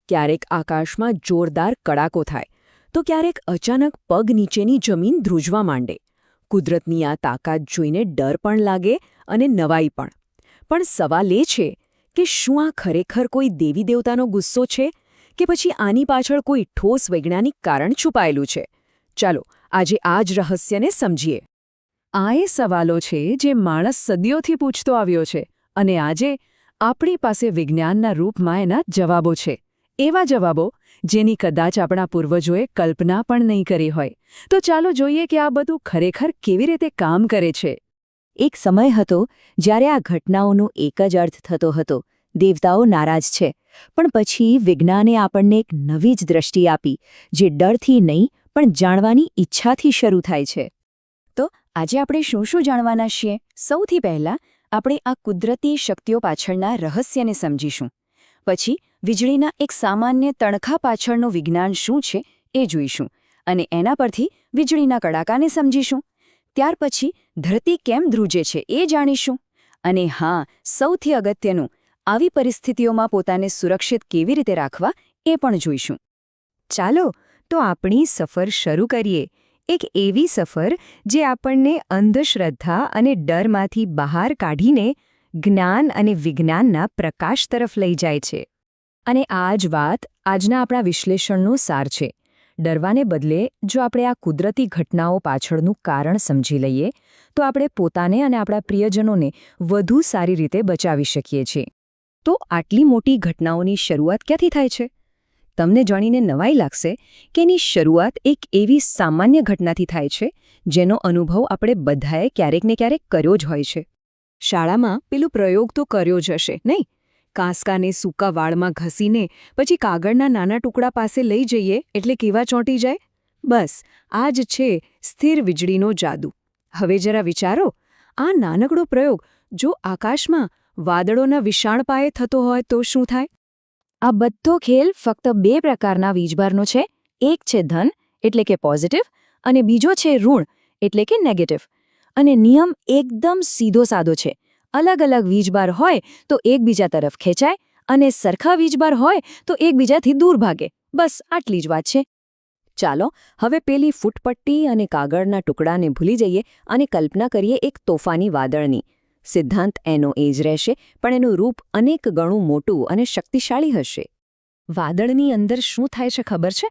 ક્યારેક આકાશમાં જોરદાર કડાકો થાય તો ક્યારેક અચાનક પગ નીચેની જમીન ધ્રુજવા માંડે. કુદરતની આ તાકાત જોઈને ડર પણ લાગે અને નવાઈ પણ. પણ સવાલ એ છે કે શું આ ખરેખર કોઈ દેવી દેવતાનો ગુસ્સો છે કે પછી આની પાછળ કોઈ ઠોસ વૈજ્ઞાનિક કારણ છુપાયેલું છે? ચાલો આજે આ જ રહસ્યને સમજીએ. આ એ સવાલો છે જે માણસ સદીઓથી પૂછતો આવ્યો છે અને આજે આપણી પાસે વિજ્ઞાનના રૂપમાં એના જવાબો છે. એવા જવાબો જેની કદાચ આપણા પૂર્વજોએ કલ્પના પણ નહીં કરી હોય. તો ચાલો જોઈએ કે આ બધું ખરેખર કેવી રીતે કામ કરે છે. એક સમય હતો જ્યારે આ ઘટનાઓનો એક જ અર્થ થતો હતો: દેવતાઓ નારાજ છે. પણ પછી વિજ્ઞાને આપણને એક નવી જ દ્રષ્ટિ આપી, જે ડરથી નહીં પણ જાણવાની ઈચ્છાથી શરૂ થાય છે. તો આજે આપણે શું શું જાણવાના છીએ? સૌથી પહેલાં આપણે આ કુદરતી શક્તિઓ પાછળના રહસ્યને સમજીશું. પછી વીજળીના એક સામાન્ય તણખા પાછળનું વિજ્ઞાન શું છે એ જોઈશું અને એના પરથી વીજળીના કડાકાને સમજીશું. ત્યાર પછી ધરતી કેમ ધ્રુજે છે એ જાણીશું. અને હા, સૌથી અગત્યનું, આવી પરિસ્થિતિઓમાં પોતાને સુરક્ષિત કેવી રીતે રાખવા એ પણ જોઈશું. ચાલો તો આપણી સફર શરૂ કરીએ. એક એવી સફર જે આપણને અંધશ્રદ્ધા અને ડરમાંથી બહાર કાઢીને જ્ઞાન અને વિજ્ઞાનના પ્રકાશ તરફ લઈ જાય છે. અને આ જ વાત આજના આપણા વિશ્લેષણનો સાર છે. ડરવાને બદલે જો આપણે આ કુદરતી ઘટનાઓ પાછળનું કારણ સમજી લઈએ તો આપણે પોતાને અને આપણા પ્રિયજનોને વધુ સારી રીતે બચાવી શકીએ છીએ. તો આટલી મોટી ઘટનાઓની શરૂઆત ક્યાંથી થાય છે? તમને જાણીને નવાઈ લાગશે કે એની શરૂઆત એક એવી સામાન્ય ઘટનાથી થાય છે જેનો અનુભવ આપણે બધાએ ક્યારેક ને ક્યારેક કર્યો જ હોય છે. શાળામાં પેલું પ્રયોગ તો કર્યો જ હશે, નહીં? કાંસકાને સૂકા વાળમાં ઘસીને પછી કાગળના નાના ટુકડા પાસે લઈ જઈએ એટલે કેવા ચોંટી જાય? બસ આ જ છે સ્થિર વીજળીનો જાદુ. હવે જરા વિચારો, આ નાનકડો પ્રયોગ જો આકાશમાં વાદળોના વિશાળ પાયે થતો હોય તો શું થાય? આ બધો ખેલ ફક્ત બે પ્રકારના વીજભારનો છે. એક છે ધન એટલે કે પોઝિટિવ અને બીજો છે ઋણ એટલે કે નેગેટિવ. અને નિયમ એકદમ સીધો સાદો છે. અલગ અલગ વીજભાર હોય તો એકબીજા તરફ ખેંચાય અને સરખા વીજભાર હોય તો એકબીજાથી દૂર ભાગે. બસ આટલી જ વાત છે. ચાલો હવે પેલી ફૂટપટ્ટી અને કાગળના ટુકડાને ભૂલી જઈએ અને કલ્પના કરીએ એક તોફાની વાદળની. સિદ્ધાંત એનો એ જ રહેશે, પણ એનું રૂપ અનેક ગણું મોટું અને શક્તિશાળી હશે. વાદળની અંદર શું થાય છે ખબર છે?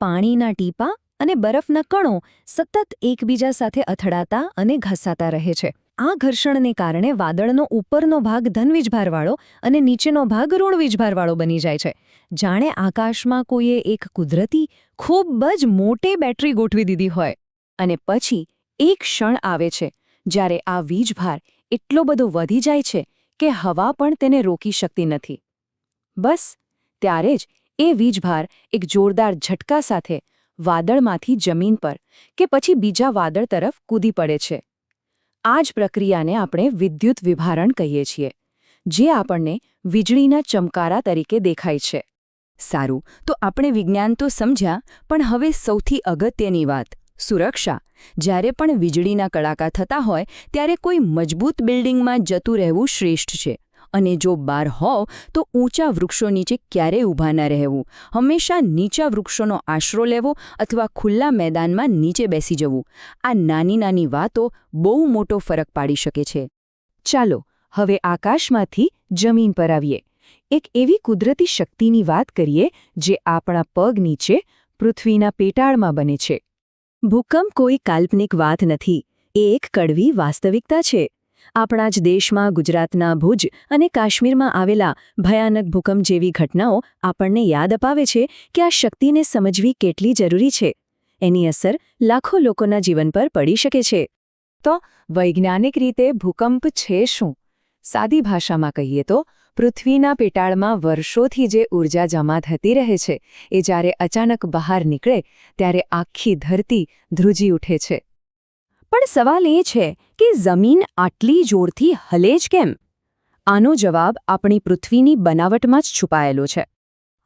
પાણીના ટીપાં અને બરફના કણો સતત એકબીજા સાથે અથડાતા અને ઘસાતા રહે છે. આ ઘર્ષણને કારણે વાદળનો ઉપરનો ભાગ ધન વીજભારવાળો અને નીચેનો ભાગ ઋણ વીજભારવાળો બની જાય છે. જાણે આકાશમાં કોઈએ એક કુદરતી ખૂબ જ મોટી બેટરી ગોઠવી દીધી હોય. અને પછી એક ક્ષણ આવે છે જ્યારે આ વીજભાર એટલો બધો વધી જાય છે કે હવા પણ તેને રોકી શકતી નથી. બસ ત્યારે જ એ વીજભાર એક જોરદાર ઝટકા સાથે વાદળમાંથી જમીન પર કે પછી બીજા વાદળ તરફ કૂદી પડે છે. આ જ પ્રક્રિયાને આપણે વિદ્યુત વિભારણ કહીએ છીએ, જે આપણને વીજળીના ચમકારા તરીકે દેખાય છે. સારું, તો આપણે વિજ્ઞાન તો સમજ્યા, પણ હવે સૌથી અગત્યની વાત, સુરક્ષા. જ્યારે પણ વીજળીના કડાકા થતા હોય ત્યારે કોઈ મજબૂત બિલ્ડિંગમાં જતું રહેવું શ્રેષ્ઠ છે. અને જો બહાર હોવ તો ઊંચા વૃક્ષો નીચે ક્યારેય ઊભા ન રહેવું. હંમેશા નીચા વૃક્ષોનો આશરો લેવો અથવા ખુલ્લા મેદાનમાં નીચે બેસી જવું. આ નાની નાની વાતો બહુ મોટો ફરક પાડી શકે છે. ચાલો હવે આકાશમાંથી જમીન પર આવીએ. એક એવી કુદરતી શક્તિની વાત કરીએ જે આપણા પગ નીચે પૃથ્વીના પેટાળમાં બને છે. ભૂકંપ કોઈ કાલ્પનિક વાત નથી, એ એક કડવી વાસ્તવિકતા છે. આપણા જ દેશમાં ગુજરાતના ભુજ અને કાશ્મીરમાં આવેલા ભયાનક ભૂકંપ જેવી ઘટનાઓ આપણને યાદ અપાવે છે કે આ શક્તિને સમજવી કેટલી જરૂરી છે. એની અસર લાખો લોકોના જીવન પર પડી શકે છે. તો વૈજ્ઞાનિક રીતે ભૂકંપ છે શું? સાદી ભાષામાં કહીએ તો પૃથ્વીના પેટાળમાં વર્ષોથી જે ઊર્જા જમા થતી રહે છે એ જ્યારે અચાનક બહાર નીકળે ત્યારે આખી ધરતી ધ્રુજી ઉઠે છે. પણ સવાલ એ છે કે જમીન આટલી જોરથી હલે જ કેમ? આનો જવાબ આપણી પૃથ્વીની બનાવટમાં જ છુપાયેલો છે.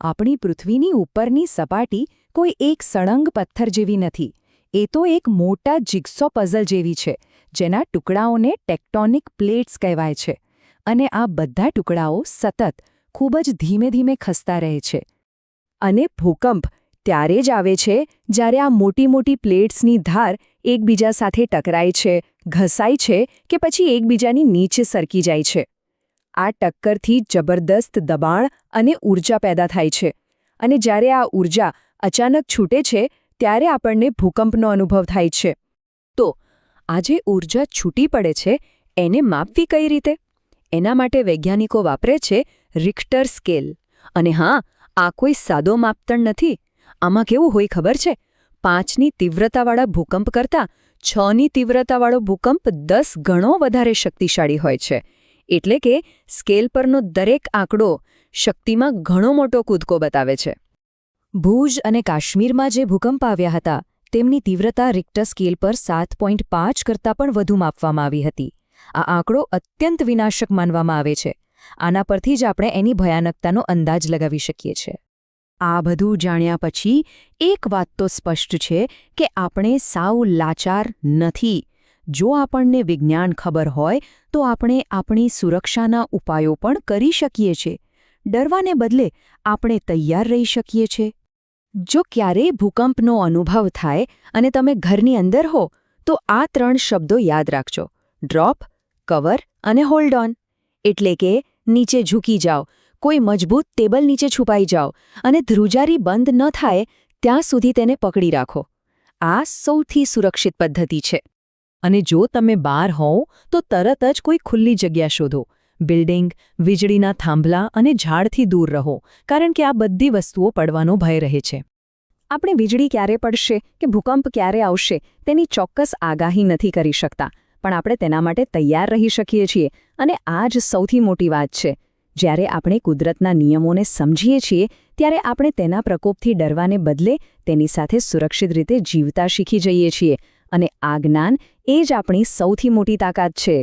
આપણી પૃથ્વીની ઉપરની સપાટી કોઈ એક સળંગ પથ્થર જેવી નથી. એ તો એક મોટા જિગ્સો પઝલ જેવી છે, જેના ટુકડાઓને ટેક્ટોનિક પ્લેટ્સ કહેવાય છે. અને આ બધા ટુકડાઓ સતત ખૂબ જ ધીમે ધીમે ખસતા રહે છે. અને ભૂકંપ ત્યારે જ આવે છે જ્યારે આ મોટી મોટી પ્લેટ્સની ધાર એકબીજા સાથે ટકરાય છે, ઘસાય છે કે પછી એકબીજાની નીચે સરકી જાય છે. આ ટક્કરથી જબરદસ્ત દબાણ અને ઊર્જા પેદા થાય છે, અને જ્યારે આ ઊર્જા અચાનક છૂટે છે ત્યારે આપણને ભૂકંપનો અનુભવ થાય છે. તો આ જે ઊર્જા છૂટી પડે છે એને માપવી કઈ રીતે? એના માટે વૈજ્ઞાનિકો વાપરે છે રિક્ટર સ્કેલ. અને હા, આ કોઈ સાદો માપદંડ નથી. આમાં કેવું હોય ખબર છે? 5ની તીવ્રતાવાળા ભૂકંપ કરતાં 6ની તીવ્રતાવાળો ભૂકંપ 10 ગણો વધારે શક્તિશાળી હોય છે. એટલે કે સ્કેલ પરનો દરેક આંકડો શક્તિમાં ઘણો મોટો કૂદકો બતાવે છે. ભુજ અને કાશ્મીરમાં જે ભૂકંપ આવ્યા હતા તેમની તીવ્રતા રિક્ટર સ્કેલ પર 7.5 કરતાં પણ વધુ માપવામાં આવી હતી. આ આંકડો અત્યંત વિનાશક માનવામાં આવે છે. આના પરથી જ આપણે એની ભયાનકતાનો અંદાજ લગાવી શકીએ છીએ. આ બધું જાણ્યા પછી એક વાત તો સ્પષ્ટ છે કે આપણે સાવ લાચાર નથી. જો આપણને વિજ્ઞાન ખબર હોય તો આપણે આપણી સુરક્ષાના ઉપાયો પણ કરી શકીએ છીએ. ડરવાને બદલે આપણે તૈયાર રહી શકીએ છીએ. જો ક્યારેય ભૂકંપનો અનુભવ થાય અને તમે ઘરની અંદર હો તો આ 3 શબ્દો યાદ રાખજો: ડ્રોપ, કવર અને હોલ્ડ ઓન. એટલે કે નીચે ઝૂકી જાઓ, કોઈ મજબૂત ટેબલ નીચે છુપાઈ જાઓ અને ધ્રુજારી બંધ ન થાય ત્યાં સુધી તેને પકડી રાખો. આ સૌથી સુરક્ષિત પદ્ધતિ છે. અને જો તમે બહાર હોવ તો તરત જ કોઈ ખુલ્લી જગ્યા શોધો. બિલ્ડિંગ, વીજળીના થાંભલા અને ઝાડથી દૂર રહો, કારણ કે આ બધી વસ્તુઓ પડવાનો ભય રહે છે. આપણે વીજળી ક્યારે પડશે કે ભૂકંપ ક્યારે આવશે તેની ચોક્કસ આગાહી નથી કરી શકતા, પણ આપણે તેના માટે તૈયાર રહી શકીએ છીએ. અને આ જ સૌથી મોટી વાત છે. જ્યારે આપણે કુદરતના નિયમોને સમજીએ છીએ ત્યારે આપણે તેના પ્રકોપથી ડરવાને બદલે તેની સાથે સુરક્ષિત રીતે જીવતા શીખી જઈએ છીએ. અને આ જ્ઞાન એ જ આપણી સૌથી મોટી તાકાત છે.